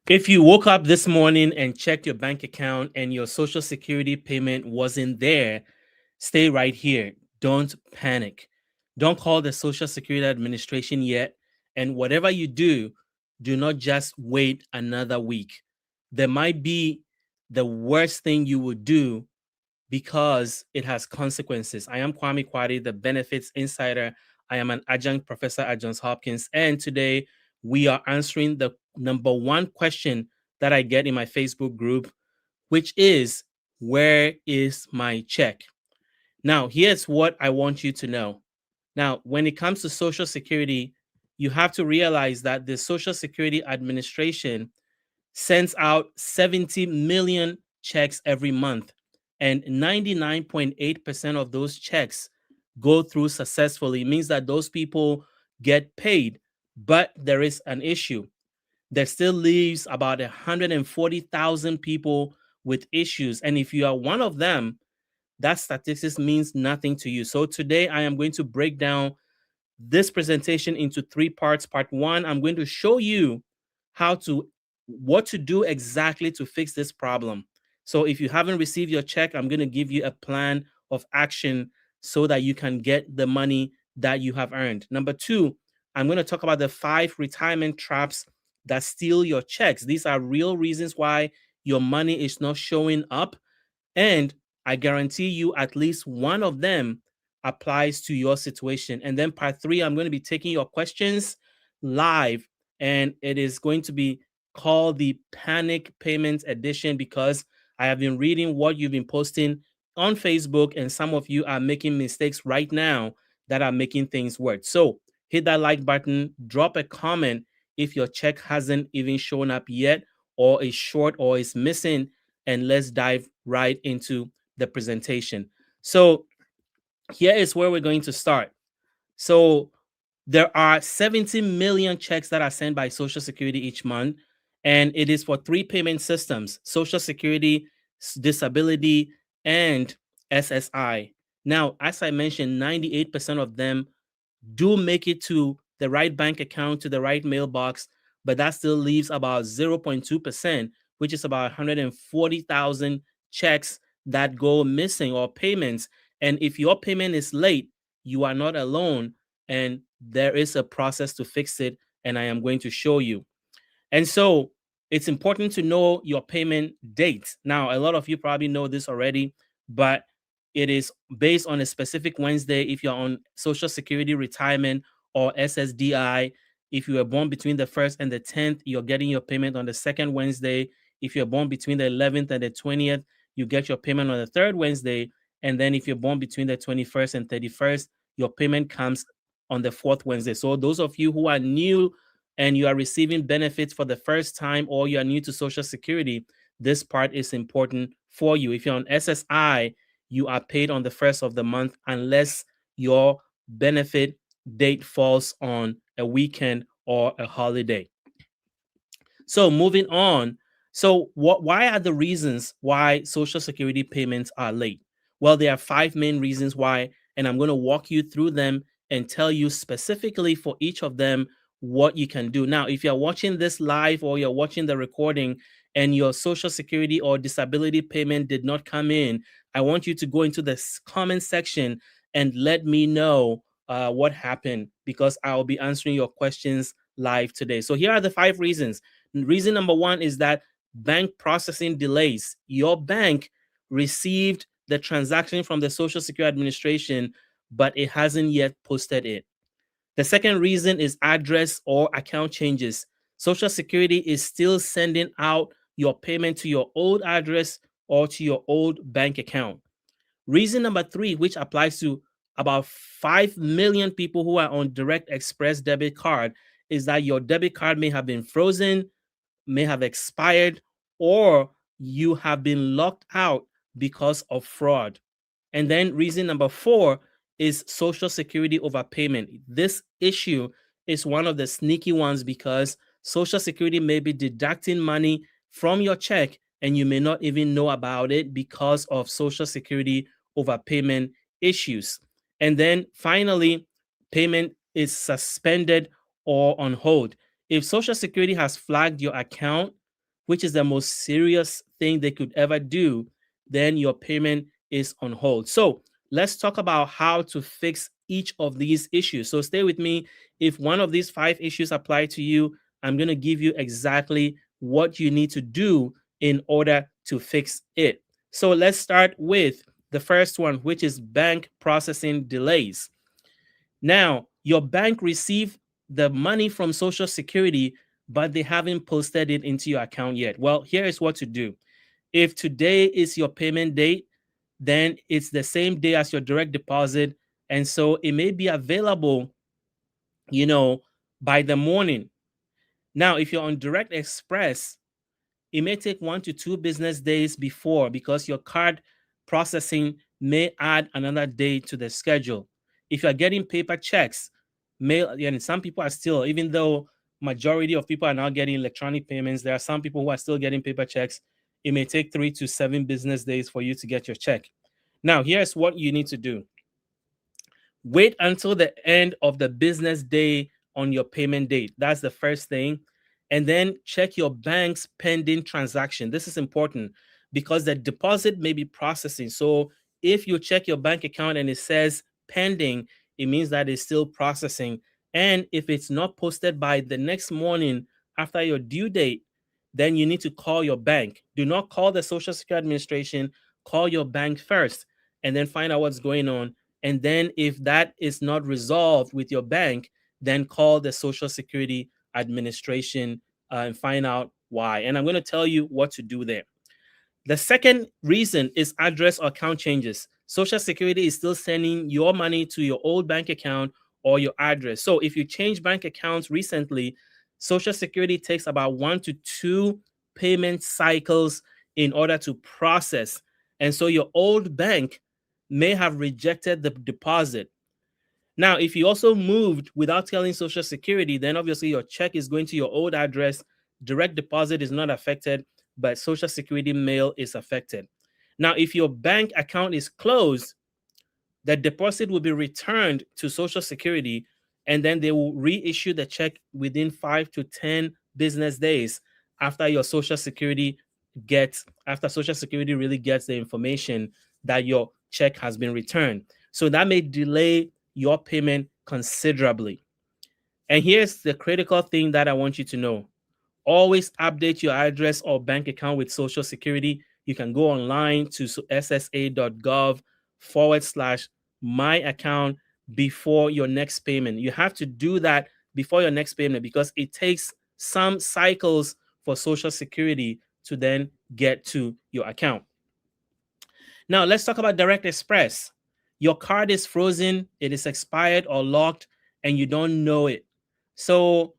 If you woke up this morning and checked your bank account and your social security payment wasn't there, stay right here. Don't panic. Don't call the Social Security Administration yet. And whatever you do not just wait another week. There might be the worst thing you would do because it has consequences. I am Kwame Kwade, the Benefits Insider. I am an adjunct professor at Johns Hopkins. And today we are answering the number one question that I get in my Facebook group, which is, where is my check? Now, here's what I want you to know. Now, when it comes to Social Security, you have to realize that the Social Security Administration sends out 70 million checks every month, and 99.8% of those checks go through successfully. It means that those people get paid, but there is an issue. There still leaves about 140,000 people with issues. And if you are one of them, that statistics means nothing to you. So today I am going to break down this presentation into three parts. Part one, I'm going to show you what to do exactly to fix this problem. So if you haven't received your check, I'm going to give you a plan of action so that you can get the money that you have earned. Number two, I'm going to talk about the 5 retirement traps that steal your checks. These are real reasons why your money is not showing up, and I guarantee you at least one of them applies to your situation. And then part 3, I'm going to be taking your questions live, and it is going to be called the Panic Payments Edition because I have been reading what you've been posting on Facebook, and some of you are making mistakes right now that are making things worse. So hit that like button, drop a comment if your check hasn't even shown up yet, or is short, or is missing, and let's dive right into the presentation. So here is where we're going to start. So there are 70 million checks that are sent by Social Security each month, and it is for 3 payment systems: Social Security, disability, and SSI. Now, as I mentioned, 98% of them do make it to the right bank account, to the right mailbox, but that still leaves about 0.2%, which is about 140,000 checks that go missing, or payments. And if your payment is late, you are not alone, and there is a process to fix it, and I am going to show you. And so it's important to know your payment date. Now, a lot of you probably know this already, but it is based on a specific Wednesday. If you're on Social Security retirement or SSDI, if you were born between the 1st and the 10th, you're getting your payment on the second Wednesday. If you're born between the 11th and the 20th, you get your payment on the third Wednesday. And then if you're born between the 21st and 31st, your payment comes on the fourth Wednesday. So those of you who are new and you are receiving benefits for the first time, or you are new to Social Security, this part is important for you. If you're on SSI, you are paid on the first of the month unless your benefit date falls on a weekend or a holiday. So moving on. So why are the reasons why Social Security payments are late? Well, there are 5 main reasons why, and I'm going to walk you through them and tell you specifically for each of them what you can do. Now, if you're watching this live or you're watching the recording and your Social Security or disability payment did not come in, I want you to go into the comment section and let me know what happened, because I'll be answering your questions live today. So here are the 5 reasons. Reason number 1 is that bank processing delays. Your bank received the transaction from the Social Security Administration, but it hasn't yet posted it. The second reason is address or account changes. Social Security is still sending out your payment to your old address or to your old bank account. Reason number 3, which applies to about 5 million people who are on Direct Express debit card, is that your debit card may have been frozen, may have expired, or you have been locked out because of fraud. And then reason number 4 is Social Security overpayment. This issue is one of the sneaky ones because Social Security may be deducting money from your check and you may not even know about it because of Social Security overpayment issues. And then finally, payment is suspended or on hold. If Social Security has flagged your account which is the most serious thing they could ever do, then your payment is on hold. So let's talk about how to fix each of these issues. So stay with me. If one of these 5 issues apply to you, I'm going to give you exactly what you need to do in order to fix it. So let's start with the first one, which is bank processing delays. Now, your bank received the money from Social Security, but they haven't posted it into your account yet. Well, here is what to do. If today is your payment date, then it's the same day as your direct deposit. And so it may be available, by the morning. Now, if you're on Direct Express, it may take 1 to 2 business days before, because your card processing may add another day to the schedule. If you're getting paper checks, and some people are still, even though majority of people are now getting electronic payments, there are some people who are still getting paper checks. It may take 3 to 7 business days for you to get your check. Now, here's what you need to do. Wait until the end of the business day on your payment date. That's the first thing. And then check your bank's pending transaction. This is important because the deposit may be processing. So if you check your bank account and it says pending, it means that it's still processing. And if it's not posted by the next morning after your due date, then you need to call your bank. Do not call the Social Security Administration. Call your bank first and then find out what's going on. And then if that is not resolved with your bank, then call the Social Security Administration and find out why. And I'm going to tell you what to do there. The second reason is address or account changes. Social Security is still sending your money to your old bank account or your address. So if you change bank accounts recently, Social Security takes about 1 to 2 payment cycles in order to process. And so your old bank may have rejected the deposit. Now, if you also moved without telling Social Security, then obviously your check is going to your old address. Direct deposit is not affected, but Social Security mail is affected. Now, if your bank account is closed, the deposit will be returned to Social Security, and then they will reissue the check within 5 to 10 business days after your Social Security really gets the information that your check has been returned. So that may delay your payment considerably. And here's the critical thing that I want you to know. Always update your address or bank account with Social Security. You can go online to ssa.gov/my account before your next payment. You have to do that before your next payment because it takes some cycles for Social Security to then get to your account. Now, let's talk about Direct Express. Your card is frozen, it is expired or locked, and you don't know it. So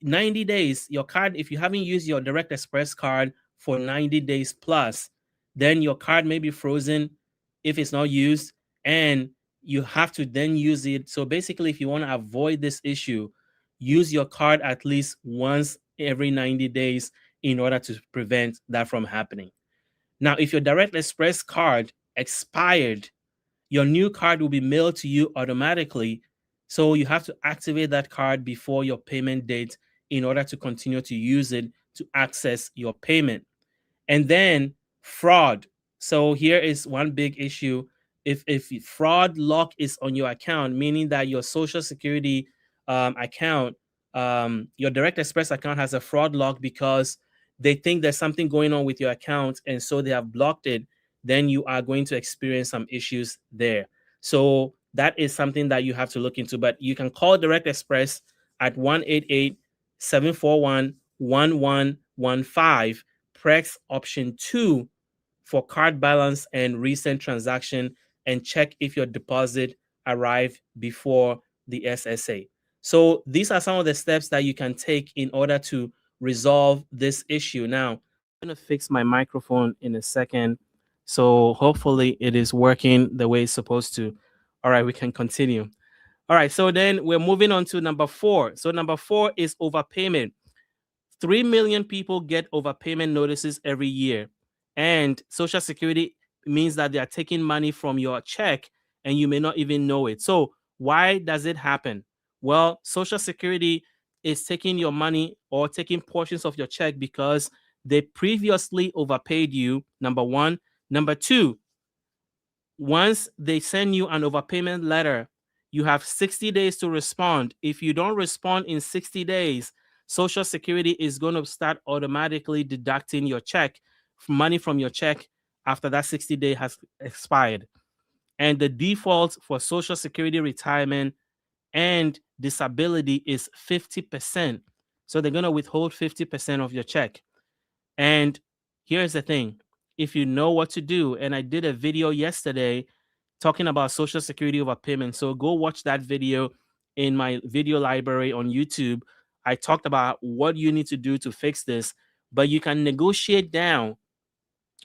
90 days, your card, if you haven't used your Direct Express card for 90 days plus, then your card may be frozen if it's not used, and you have to then use it. So basically, if you want to avoid this issue, use your card at least once every 90 days in order to prevent that from happening. Now, if your Direct Express card expired, your new card will be mailed to you automatically. So you have to activate that card before your payment date in order to continue to use it to access your payment. And then fraud. So here is one big issue. If fraud lock is on your account, meaning that your Social Security account, your Direct Express account has a fraud lock because they think there's something going on with your account, and so they have blocked it, then you are going to experience some issues there. So that is something that you have to look into. But you can call Direct Express at 1-888-741-1115, press option 2 for card balance and recent transaction, and check if your deposit arrived before the SSA. So these are some of the steps that you can take in order to resolve this issue. Now, I'm going to fix my microphone in a second. So hopefully it is working the way it's supposed to. All right, we can continue. All right, so then we're moving on to number 4. So number 4 is overpayment. 3 million people get overpayment notices every year. And Social Security means that they are taking money from your check and you may not even know it. So why does it happen? Well, Social Security is taking your money or taking portions of your check because they previously overpaid you, number one. Number two, once they send you an overpayment letter, you have 60 days to respond. If you don't respond in 60 days, Social Security is going to start automatically deducting your check, money from your check after that 60-day has expired. And the default for Social Security retirement and disability is 50%. So they're going to withhold 50% of your check. And here's the thing, if you know what to do, and I did a video yesterday talking about Social Security overpayment. So go watch that video in my video library on YouTube. I talked about what you need to do to fix this, but you can negotiate down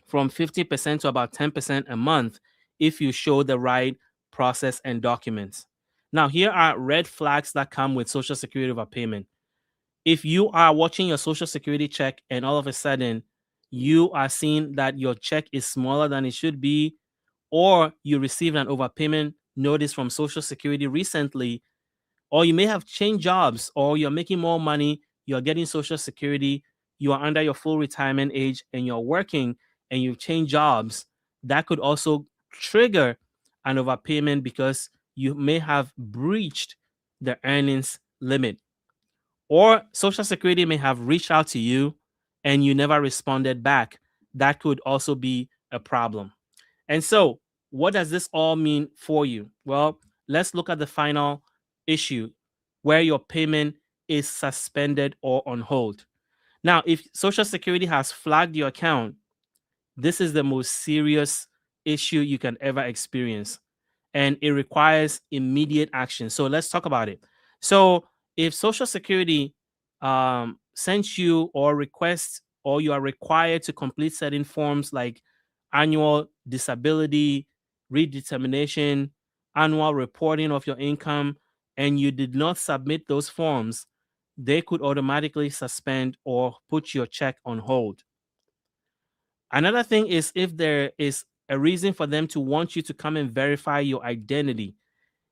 from 50% to about 10% a month if you show the right process and documents. Now, here are red flags that come with Social Security overpayment. If you are watching your Social Security check and all of a sudden you are seeing that your check is smaller than it should be, or you received an overpayment notice from Social Security recently, or you may have changed jobs, or you're making more money, you're getting Social Security, you are under your full retirement age, and you're working and you've changed jobs, that could also trigger an overpayment because you may have breached the earnings limit. Or Social Security may have reached out to you and you never responded back. That could also be a problem. And so, what does this all mean for you? Well, let's look at the final issue where your payment is suspended or on hold. Now, if Social Security has flagged your account, this is the most serious issue you can ever experience, and it requires immediate action. So let's talk about it. So if Social Security sends you or requests, or you are required to complete certain forms like annual disability redetermination, annual reporting of your income, and you did not submit those forms, they could automatically suspend or put your check on hold. Another thing is if there is a reason for them to want you to come and verify your identity,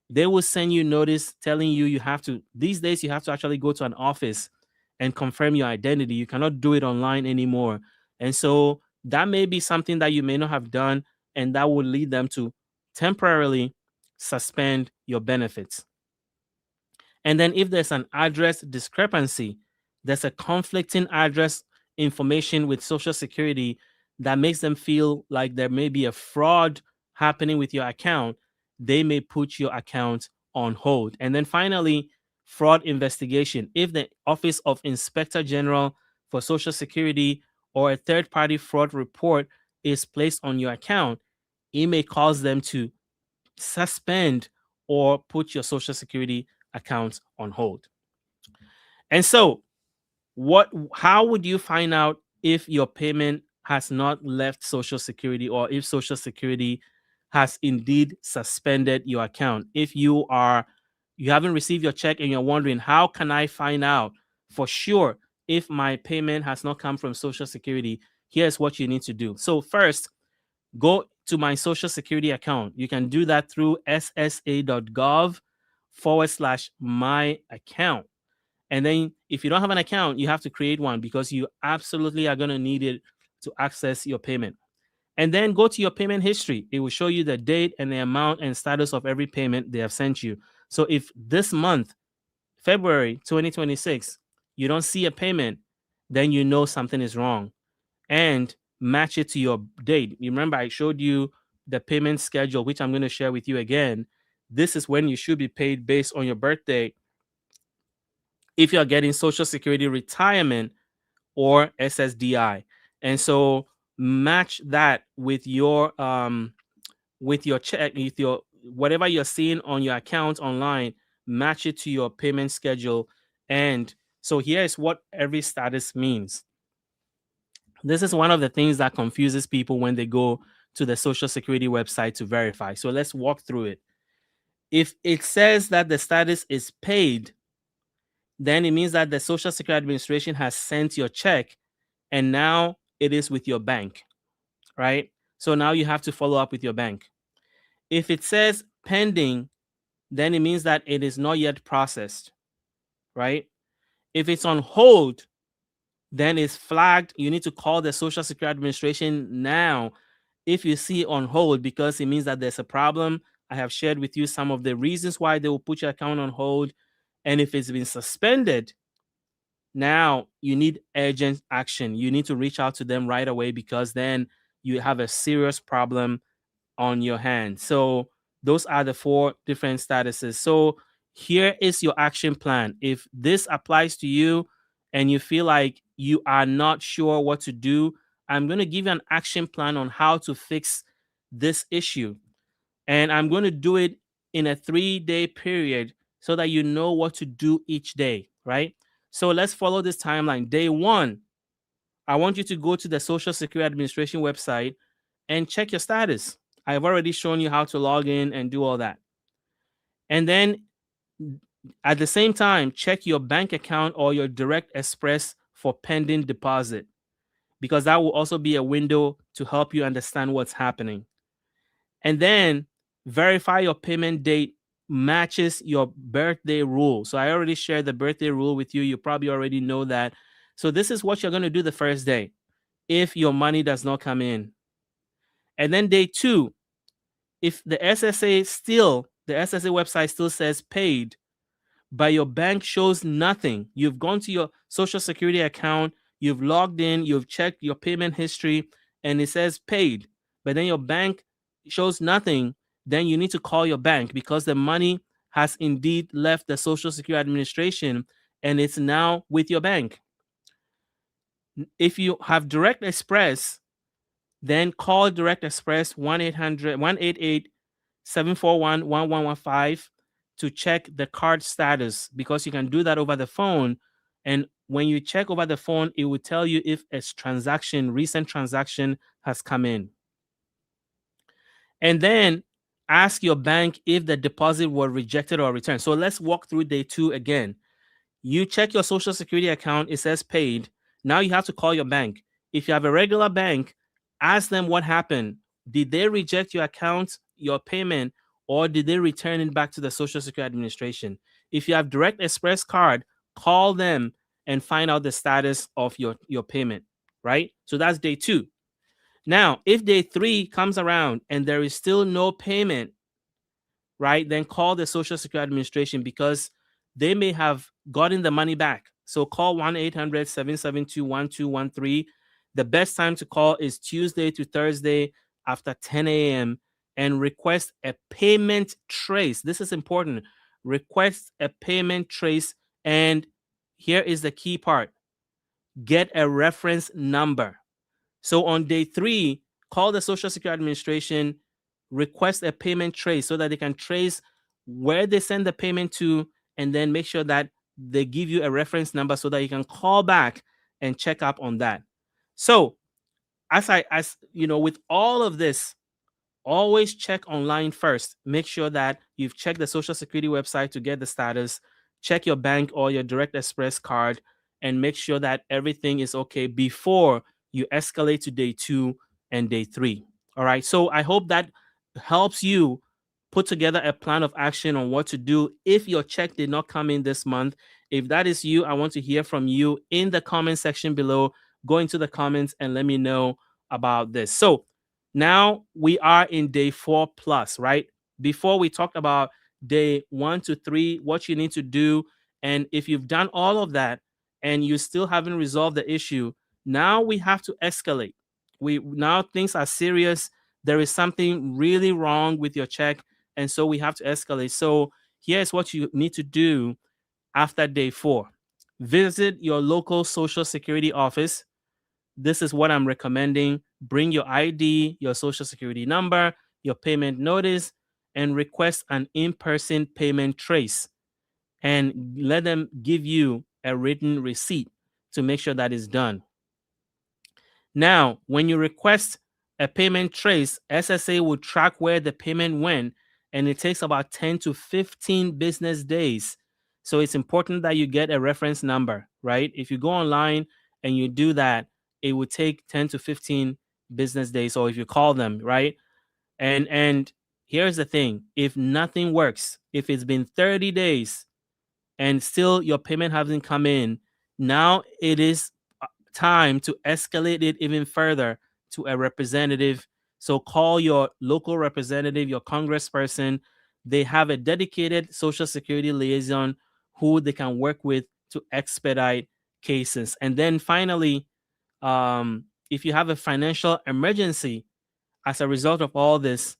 they will send you notice telling you you have to, these days, you have to actually go to an office and confirm your identity. You cannot do it online anymore. And so that may be something that you may not have done, and that will lead them to temporarily suspend your benefits. And then if there's an address discrepancy, there's a conflicting address information with Social Security that makes them feel like there may be a fraud happening with your account, they may put your account on hold. And then finally, fraud investigation. If the Office of Inspector General for Social Security or a third-party fraud report is placed on your account, it may cause them to suspend or put your Social Security account on hold. And so, how would you find out if your payment has not left Social Security, or if Social Security has indeed suspended your account? If you haven't received your check and you're wondering, how can I find out for sure if my payment has not come from Social Security? Here's what you need to do. So first, go to my Social Security account. You can do that through ssa.gov/my account. And then if you don't have an account, you have to create one because you absolutely are going to need it to access your payment. And then go to your payment history. It will show you the date and the amount and status of every payment they have sent you. So if this month, February 2026, you don't see a payment, then you know something is wrong, and match it to your date. You remember I showed you the payment schedule, which I'm going to share with you again. This is when you should be paid based on your birthday if you're getting Social Security retirement or SSDI. And so match that with your check, with your whatever you're seeing on your account online, match it to your payment schedule. And so here's what every status means. This is one of the things that confuses people when they go to the Social Security website to verify. So let's walk through it. If it says that the status is paid, then it means that the Social Security Administration has sent your check and now it is with your bank, right? So now you have to follow up with your bank. If it says pending, then it means that it is not yet processed, right? If it's on hold, then it's flagged. You need to call the Social Security Administration now if you see on hold, because it means that there's a problem. I have shared with you some of the reasons why they will put your account on hold. And if it's been suspended, now you need urgent action. You need to reach out to them right away, because then you have a serious problem on your hands. So those are the 4 different statuses. So here is your action plan. If this applies to you and you feel like you are not sure what to do, I'm going to give you an action plan on how to fix this issue. And I'm going to do it in a 3-day period so that you know what to do each day, right? So let's follow this timeline. Day 1, I want you to go to the Social Security Administration website and check your status. I've already shown you how to log in and do all that. And then at the same time, check your bank account or your Direct Express for pending deposit, because that will also be a window to help you understand what's happening. And then verify your payment date matches your birthday rule. So I already shared the birthday rule with you. You probably already know that. So this is what you're going to do the first day if your money does not come in. And then day 2, if the SSA website still says paid, but your bank shows nothing, you've gone to your Social Security account, you've logged in, you've checked your payment history, and it says paid, but then your bank shows nothing, then you need to call your bank, because the money has indeed left the Social Security Administration and it's now with your bank. If you have Direct Express, then call Direct Express 1-800-188-741-1115 to check the card status, because you can do that over the phone. And when you check over the phone, it will tell you if a recent transaction has come in. And then ask your bank if the deposit was rejected or returned. So let's walk through day 2 again. You check your Social Security account, it says paid. Now you have to call your bank. If you have a regular bank, ask them what happened. Did they reject your account, your payment, or did they return it back to the Social Security Administration? If you have Direct Express card, call them and find out the status of your payment, right? So that's day 2. Now, if day 3 comes around and there is still no payment, right, then call the Social Security Administration, because they may have gotten the money back. So call 1-800-772-1213. The best time to call is Tuesday to Thursday after 10 a.m. and request a payment trace. This is important. Request a payment trace. And here is the key part. Get a reference number. So on day 3, call the Social Security Administration, request a payment trace so that they can trace where they send the payment to, and then make sure that they give you a reference number so that you can call back and check up on that. So as you know, with all of this, always check online first. Make sure that you've checked the Social Security website to get the status. Check your bank or your Direct Express card and make sure that everything is okay before you escalate to day 2 and day 3. All right. So I hope that helps you put together a plan of action on what to do if your check did not come in this month. If that is you, I want to hear from you in the comment section below. Go into the comments and let me know about this. So now we are in day 4 plus, right? Before we talked about day 1 to 3, what you need to do. And if you've done all of that and you still haven't resolved the issue, now we have to escalate. Now things are serious. There is something really wrong with your check. And so we have to escalate. So here's what you need to do after day 4. Visit your local Social Security office. This is what I'm recommending. Bring your ID, your Social Security number, your payment notice, and request an in-person payment trace. And let them give you a written receipt to make sure that is done. Now, when you request a payment trace, SSA will track where the payment went, and it takes about 10 to 15 business days. So it's important that you get a reference number, right? If you go online and you do that, it would take 10 to 15 business days. Or if you call them, right? And here's the thing. If nothing works, if it's been 30 days and still your payment hasn't come in, now it is time to escalate it even further to a representative. So call your local representative, your congressperson. They have a dedicated Social Security liaison who they can work with to expedite cases. And then finally, if you have a financial emergency as a result of all this,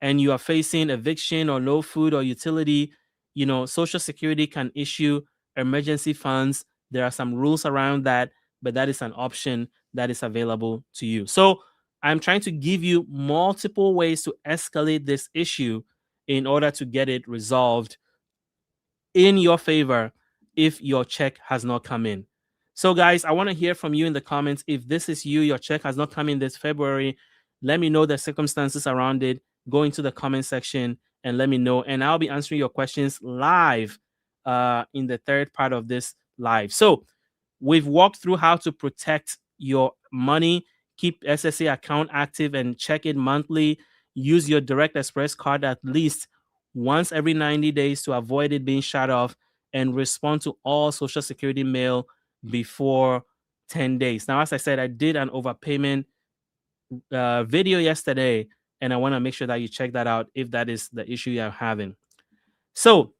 and you are facing eviction or no food or utility, Social Security can issue emergency funds. There are some rules around that, but that is an option that is available to you. So I'm trying to give you multiple ways to escalate this issue in order to get it resolved in your favor if your check has not come in. So, guys, I want to hear from you in the comments. If this is you, your check has not come in this February, let me know the circumstances around it. Go into the comment section and let me know. And I'll be answering your questions live in the third part of this live. So, we've walked through how to protect your money, keep SSA account active and check it monthly. Use your Direct Express card at least once every 90 days to avoid it being shut off, and respond to all Social Security mail before 10 days. Now, as I said, I did an overpayment video yesterday, and I want to make sure that you check that out if that is the issue you're having. So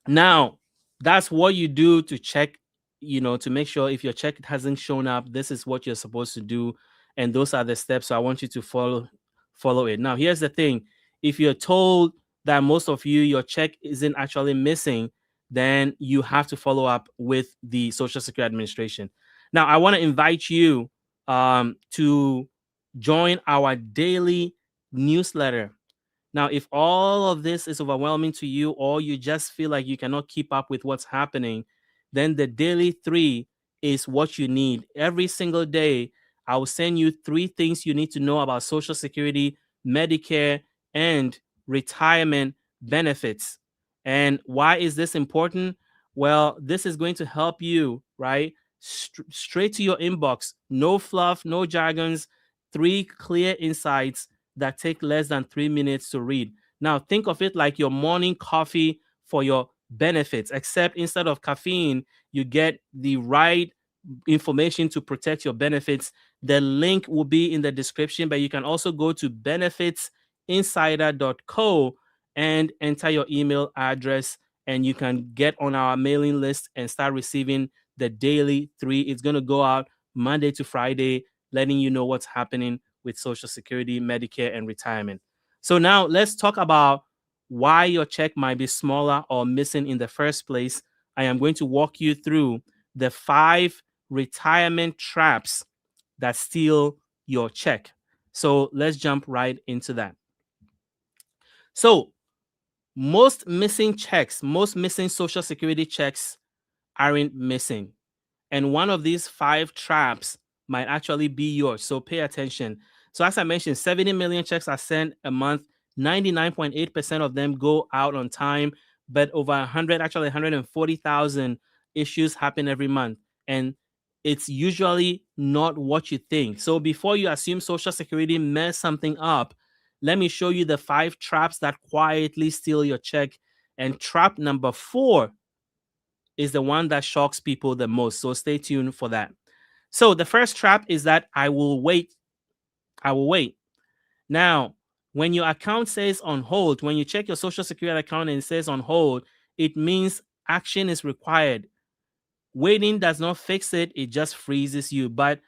now that's what you do to check, to make sure if your check hasn't shown up, this is what you're supposed to do. And those are the steps. So I want you to follow it. Now, here's the thing. If you're told that most of your check isn't actually missing, then you have to follow up with the Social Security Administration. Now, I want to invite you to join our daily newsletter. Now, if all of this is overwhelming to you, or you just feel like you cannot keep up with what's happening, then the daily 3 is what you need. Every single day, I will send you 3 things you need to know about Social Security, Medicare, and retirement benefits. And why is this important? Well, this is going to help you, right? Straight to your inbox. No fluff, no jargons, 3 clear insights that take less than 3 minutes to read. Now, think of it like your morning coffee for your benefits, except instead of caffeine, you get the right information to protect your benefits. The link will be in the description, but you can also go to benefitsinsider.co and enter your email address, and you can get on our mailing list and start receiving the daily 3. It's going to go out Monday to Friday, letting you know what's happening with Social Security, Medicare, and retirement. So now let's talk about why your check might be smaller or missing in the first place. I am going to walk you through the 5 retirement traps that steal your check. So let's jump right into that. So most missing Social Security checks aren't missing. And one of these 5 traps might actually be yours. So pay attention. So as I mentioned, 70 million checks are sent a month. 99.8% of them go out on time, but over 140,000 issues happen every month. And it's usually not what you think. So before you assume Social Security messed something up, let me show you the 5 traps that quietly steal your check. And trap number 4 is the one that shocks people the most. So stay tuned for that. So the first trap is that I will wait. I will wait. Now, when your account says on hold, when you check your Social Security account and it says on hold, it means action is required. Waiting does not fix it. It just freezes you. But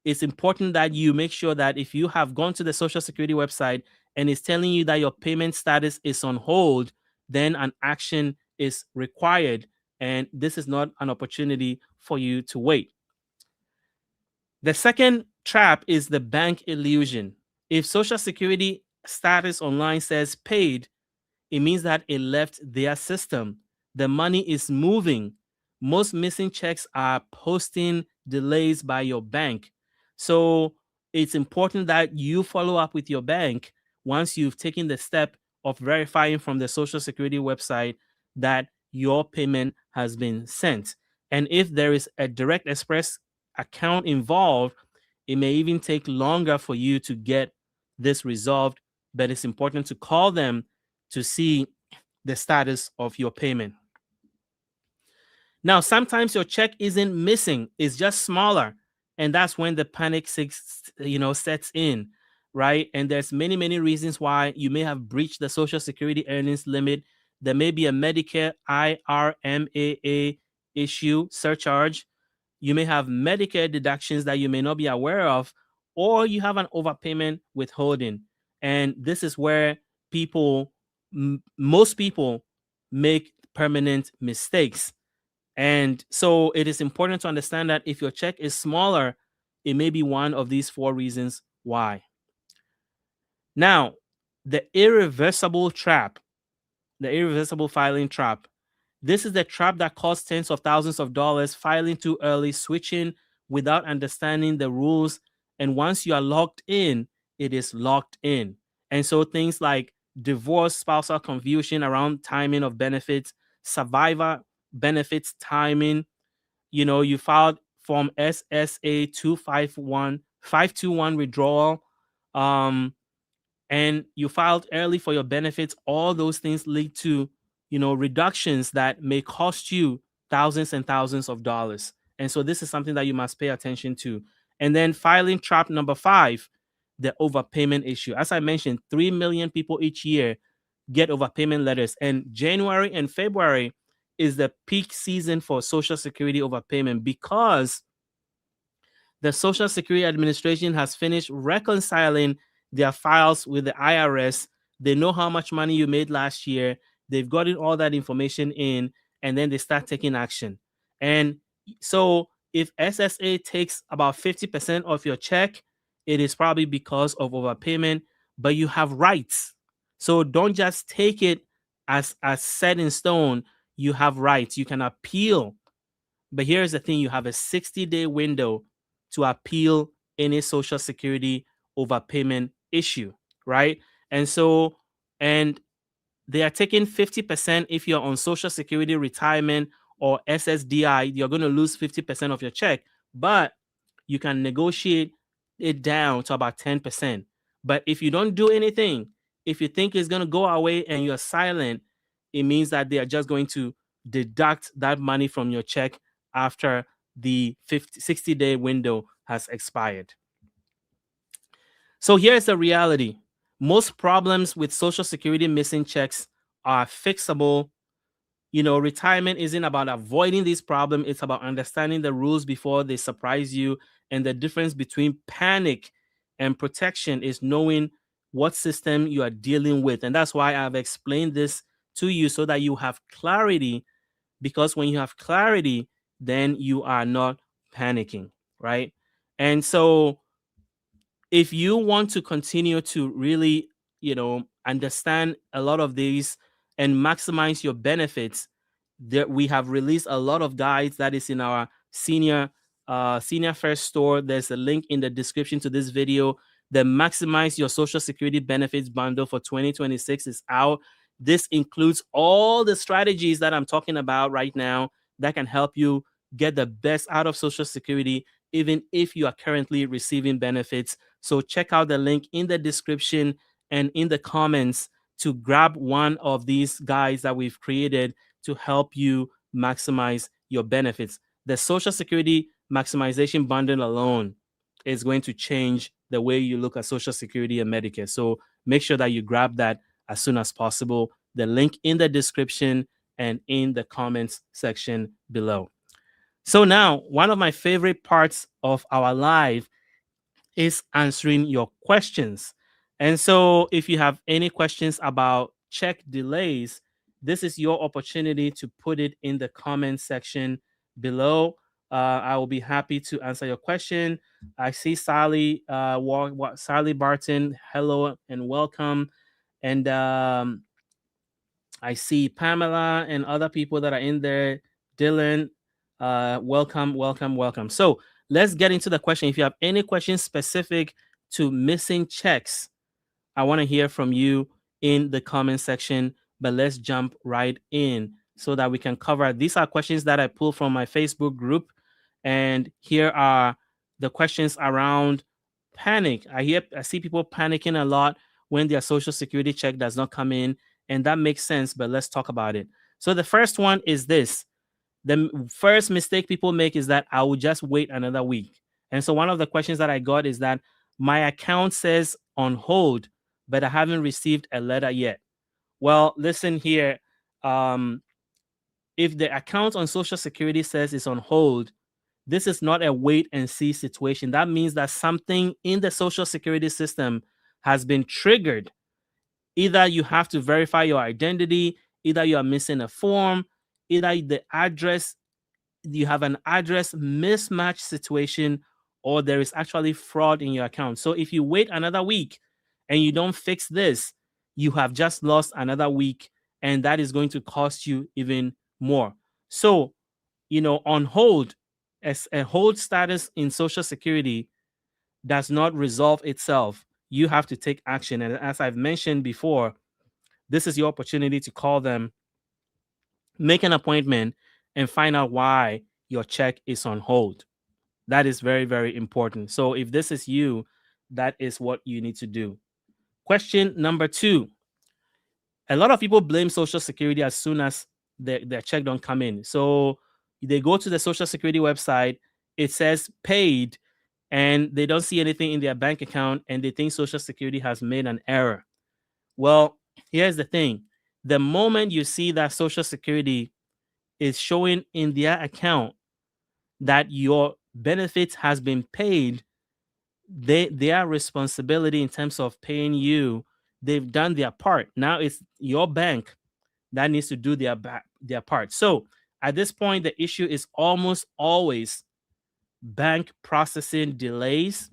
it's important that you make sure that if you have gone to the Social Security website and it's telling you that your payment status is on hold, then an action is required. And this is not an opportunity for you to wait. The second trap is the bank illusion. If Social Security status online says paid, it means that it left their system. The money is moving. Most missing checks are posting delays by your bank. So it's important that you follow up with your bank once you've taken the step of verifying from the Social Security website that your payment has been sent. And if there is a Direct Express account involved, it may even take longer for you to get this resolved, but it's important to call them to see the status of your payment. Now, sometimes your check isn't missing, it's just smaller. And that's when the panic sets in, right? And there's many reasons why you may have breached the Social Security earnings limit. There may be a Medicare IRMAA issue, surcharge. You may have Medicare deductions that you may not be aware of, or you have an overpayment withholding. And this is where most people make permanent mistakes. And so it is important to understand that if your check is smaller, it may be one of these 4 reasons why. Now, the irreversible filing trap. This is the trap that costs tens of thousands of dollars, filing too early, switching without understanding the rules. And once you are locked in, it is locked in. And so things like divorce, spousal confusion around timing of benefits, survivor benefits timing. You filed Form SSA 521 withdrawal. And you filed early for your benefits. All those things lead to reductions that may cost you thousands and thousands of dollars. And so this is something that you must pay attention to. And then filing trap number 5, the overpayment issue. As I mentioned, 3 million people each year get overpayment letters, and January and February is the peak season for Social Security overpayment, because the Social Security Administration has finished reconciling their files with the IRS. They know how much money you made last year. They've gotten all that information in, and then they start taking action. And so if SSA takes about 50% of your check, it is probably because of overpayment, but you have rights. So don't just take it as set in stone. You have rights. You can appeal. But here's the thing: you have a 60-day window to appeal any Social Security overpayment issue, right? And they are taking 50% if you're on Social Security retirement or SSDI. You're going to lose 50% of your check, but you can negotiate it down to about 10%. But if you don't do anything, if you think it's going to go away and you're silent, it means that they are just going to deduct that money from your check after the 60-day window has expired. So here's the reality. Most problems with Social Security missing checks are fixable. Retirement isn't about avoiding this problem. It's about understanding the rules before they surprise you. And the difference between panic and protection is knowing what system you are dealing with. And that's why I've explained this to you, so that you have clarity, because when you have clarity, then you are not panicking, right? And so if you want to continue to really, understand a lot of these and maximize your benefits, we have released a lot of guides that is in our senior first store. There's a link in the description to this video. The Maximize Your Social Security Benefits bundle for 2026 is out. This includes all the strategies that I'm talking about right now that can help you get the best out of Social Security, even if you are currently receiving benefits. So check out the link in the description and in the comments to grab one of these guides that we've created to help you maximize your benefits. The Social Security Maximization Bundle alone is going to change the way you look at Social Security and Medicare. So make sure that you grab that as soon as possible. The link in the description and in the comments section below. So now, one of my favorite parts of our live is answering your questions. And so if you have any questions about check delays, this is your opportunity to put it in the comment section below. I will be happy to answer your question. I see Sally Barton. Hello and welcome. And I see Pamela and other people that are in there. Dylan, welcome. So let's get into the question. If you have any questions specific to missing checks, I want to hear from you in the comment section, but let's jump right in so that we can cover. These are questions that I pulled from my Facebook group, and here are the questions around panic. I see people panicking a lot when their Social Security check does not come in, and that makes sense, but let's talk about it. So the first one is this: The first mistake people make is that I will just wait another week. And so one of the questions that I got is that my account says on hold, but I haven't received a letter yet. Well, listen here. Um, if the account on Social Security says it's on hold, this is not a wait and see situation. That means that something in the Social Security system has been triggered. Either you have to verify your identity, either you are missing a form, either the address, you have an address mismatch situation, or there is actually fraud in your account. So if you wait another week and you don't fix this, you have just lost another week, and that is going to cost you even more. So, on hold, as a hold status in Social Security does not resolve itself. You have to take action. And as I've mentioned before, this is your opportunity to call them, make an appointment, and find out why your check is on hold. That is very, very important. So if this is you, that is what you need to do. Question number 2. A lot of people blame Social Security as soon as their check don't come in. So they go to the Social Security website, it says paid, and they don't see anything in their bank account, and they think Social Security has made an error. Well, here's the thing. The moment you see that Social Security is showing in their account that your benefits has been paid, their responsibility in terms of paying you, they've done their part. Now it's your bank that needs to do their part. So at this point, the issue is almost always bank processing delays,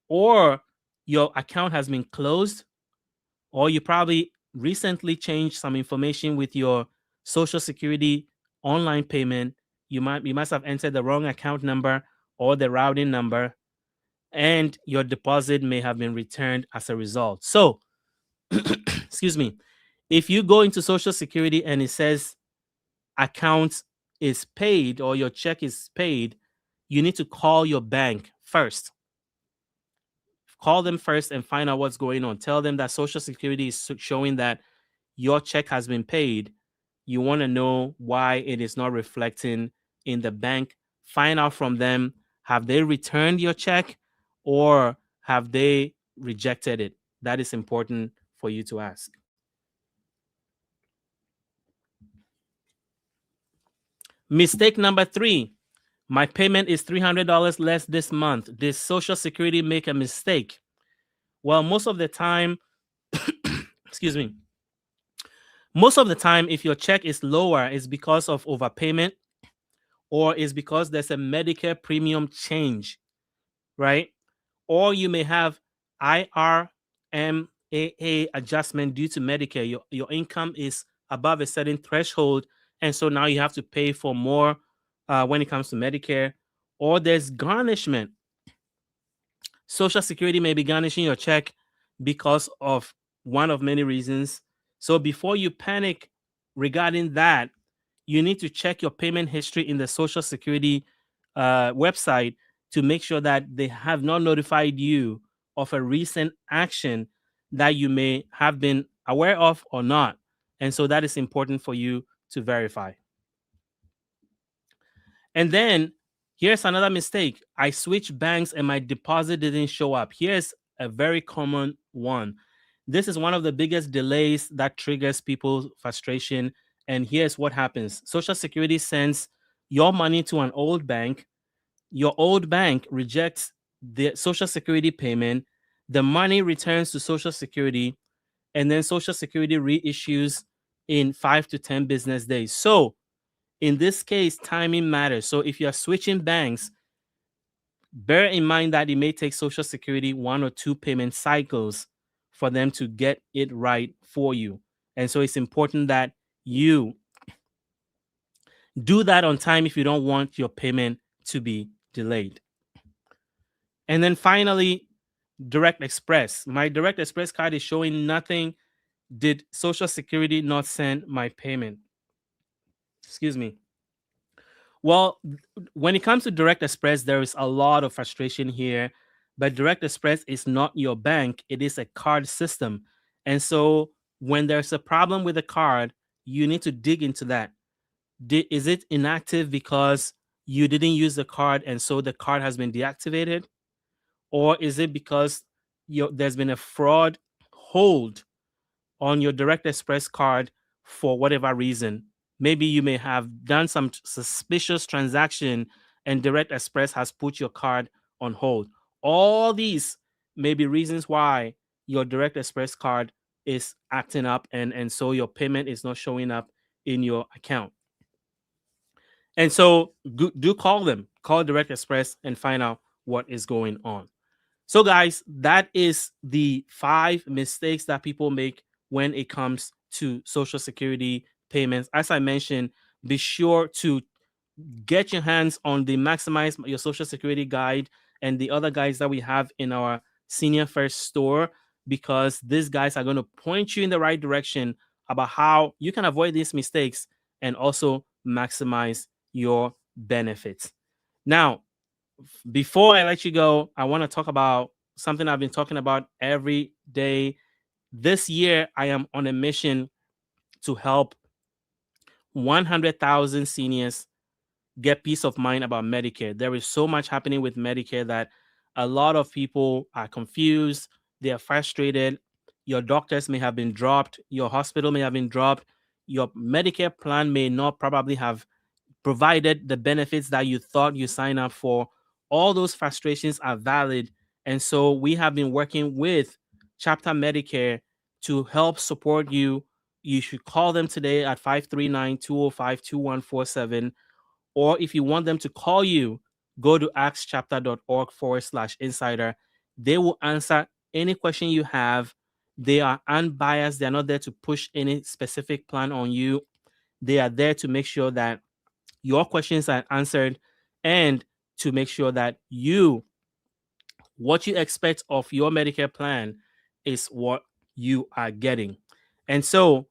or your account has been closed, or you probably recently changed some information with your Social Security online payment. You must have entered the wrong account number or the routing number, and your deposit may have been returned as a result. So, excuse me, if you go into Social Security and it says account is paid or your check is paid, you need to call your bank first. Call them first and find out what's going on. Tell them that Social Security is showing that your check has been paid. You want to know why it is not reflecting in the bank. Find out from them, have they returned your check or have they rejected it? That is important for you to ask. Mistake number 3. My payment is $300 less this month. Did Social Security make a mistake? Well, most of the time, excuse me, most of the time, if your check is lower, it's because of overpayment or it's because there's a Medicare premium change, right? Or you may have IRMAA adjustment due to Medicare. Your income is above a certain threshold, and so now you have to pay for more when it comes to Medicare. Or there's garnishment. Social Security may be garnishing your check because of one of many reasons. So before you panic regarding that, you need to check your payment history in the Social Security website to make sure that they have not notified you of a recent action that you may have been aware of or not. And so that is important for you to verify. And then here's another mistake. I switched banks and my deposit didn't show up. Here's a very common one. This is one of the biggest delays that triggers people's frustration. And here's what happens. Social Security sends your money to an old bank. Your old bank rejects the Social Security payment. The money returns to Social Security, and then Social Security reissues in 5 to 10 business days. So in this case, timing matters. So if you're switching banks, bear in mind that it may take Social Security 1 or 2 payment cycles for them to get it right for you. And so it's important that you do that on time if you don't want your payment to be delayed. And then finally, Direct Express. My Direct Express card is showing nothing. Did Social Security not send my payment? Excuse me. Well, when it comes to Direct Express, there is a lot of frustration here, but Direct Express is not your bank, it is a card system. And so when there's a problem with the card, you need to dig into that. Is it inactive because you didn't use the card and so the card has been deactivated? Or is it because there's been a fraud hold on your Direct Express card for whatever reason? Maybe you may have done some suspicious transaction and Direct Express has put your card on hold. All these may be reasons why your Direct Express card is acting up and so your payment is not showing up in your account. And so do call them, call Direct Express and find out what is going on. So, guys, that is the 5 mistakes that people make when it comes to Social Security payments. As I mentioned, be sure to get your hands on the Maximize Your Social Security guide and the other guides that we have in our Senior First store, because these guys are going to point you in the right direction about how you can avoid these mistakes and also maximize your benefits. Now, before I let you go, I want to talk about something I've been talking about every day. This year, I am on a mission to help 100,000 seniors get peace of mind about Medicare. There is so much happening with Medicare that a lot of people are confused, they are frustrated. Your doctors may have been dropped, your hospital may have been dropped, your Medicare plan may not probably have provided the benefits that you thought you signed up for. All those frustrations are valid. And so we have been working with Chapter Medicare to help support you. You should call them today at 539-205-2147. Or if you want them to call you, go to askchapter.org/insider. They will answer any question you have. They are unbiased. They're not there to push any specific plan on you. They are there to make sure that your questions are answered and to make sure that what you expect of your Medicare plan is what you are getting. And so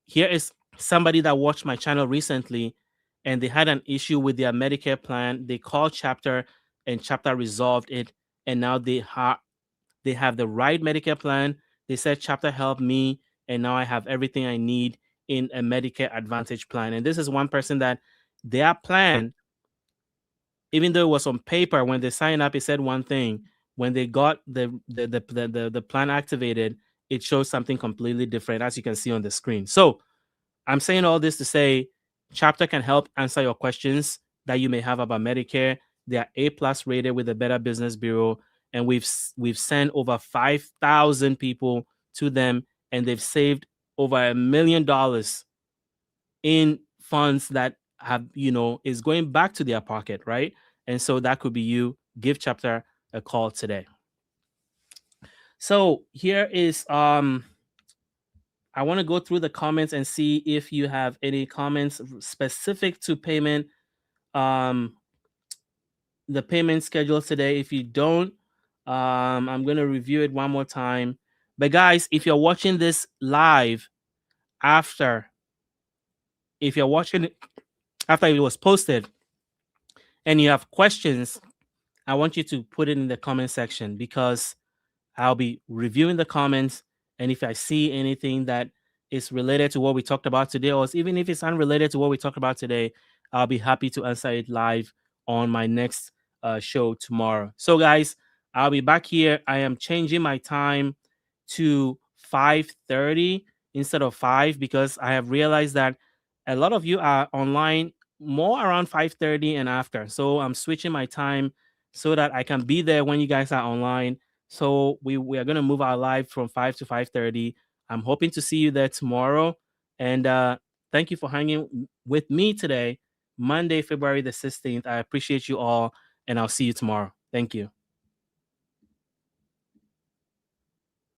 here is somebody that watched my channel recently and they had an issue with their Medicare plan. They called Chapter and Chapter resolved it. And now they have the right Medicare plan. They said, Chapter helped me. And now I have everything I need in a Medicare Advantage plan. And this is one person that their plan, even though it was on paper, when they signed up, it said one thing. When they got the plan activated, it shows something completely different, as you can see on the screen. So I'm saying all this to say Chapter can help answer your questions that you may have about Medicare. They are A+ rated with the Better Business Bureau, and we've sent over 5,000 people to them, and they've saved over $1 million in funds that have, is going back to their pocket, right? And so that could be you. Give Chapter a call today. So here is I want to go through the comments and see if you have any comments specific to payment, the payment schedule today. If you don't, I'm going to review it one more time. But guys, if you're watching this live if you're watching it after it was posted and you have questions, I want you to put it in the comment section, because I'll be reviewing the comments. And if I see anything that is related to what we talked about today, or even if it's unrelated to what we talked about today, I'll be happy to answer it live on my next show tomorrow. So guys, I'll be back here. I am changing my time to 5:30 instead of 5, because I have realized that a lot of you are online more around 5:30 and after. So I'm switching my time so that I can be there when you guys are online. So we are going to move our live from 5 to 5:30. I'm hoping to see you there tomorrow. And thank you for hanging with me today, Monday, February the 16th. I appreciate you all, and I'll see you tomorrow. Thank you.